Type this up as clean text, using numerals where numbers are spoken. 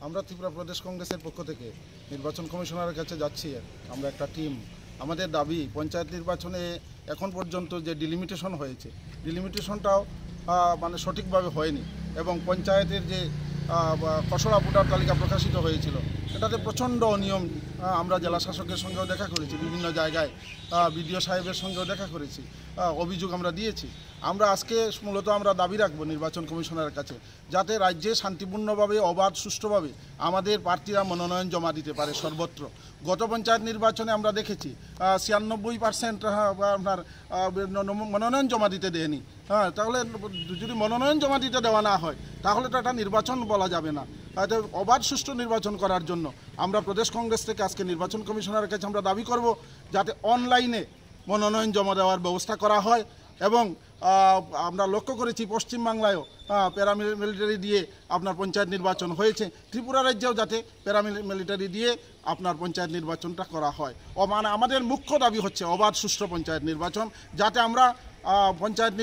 আমরা ত্রিপুরা প্রদেশ কংগ্রেসের পক্ষ থেকে নির্বাচন কমিশনারের কাছে যাচ্ছি। আমরা একটা টিম, আমাদের দাবি পঞ্চায়েত নির্বাচনে এখন পর্যন্ত যে ডিলিমিটেশন হয়েছে, ডিলিমিটেশনটাও মানে সঠিকভাবে হয়নি এবং পঞ্চায়েতের যে খসড়া ভোটার তালিকা প্রকাশিত হয়েছিল এটাতে প্রচণ্ড অনিয়ম। আমরা জেলা শাসকের সঙ্গেও দেখা করেছি, বিভিন্ন জায়গায় বিডিও সাহেবের সঙ্গেও দেখা করেছি, অভিযোগ আমরা দিয়েছি। আমরা আজকে মূলত আমরা দাবি রাখবো নির্বাচন কমিশনারের কাছে, যাতে রাজ্যে শান্তিপূর্ণভাবে অবাধ সুষ্ঠুভাবে আমাদের প্রার্থীরা মনোনয়ন জমা দিতে পারে সর্বত্র। গত পঞ্চায়েত নির্বাচনে আমরা দেখেছি 96% আপনার মনোনয়ন জমা দিতে দেয়নি। তাহলে যদি মনোনয়ন জমা দিতে দেওয়া না হয় তাহলে তো এটা নির্বাচন বলা যাবে না। অবাধ সুষ্ঠু নির্বাচন করার জন্য আমরা প্রদেশ কংগ্রেস থেকে আজকে নির্বাচন কমিশনারের কাছে আমরা দাবি করব যাতে অনলাইনে মনোনয়ন জমা দেওয়ার ব্যবস্থা করা হয়। এবং আমরা লক্ষ্য করেছি পশ্চিমবাংলায়ও প্যারামিলিটারি দিয়ে আপনার পঞ্চায়েত নির্বাচন হয়েছে, ত্রিপুরা রাজ্যেও যাতে প্যারামিলিটারি দিয়ে আপনার পঞ্চায়েত নির্বাচনটা করা হয়। মানে আমাদের মুখ্য দাবি হচ্ছে অবাধ সুষ্ঠু পঞ্চায়েত নির্বাচন, যাতে আমরা পঞ্চায়েত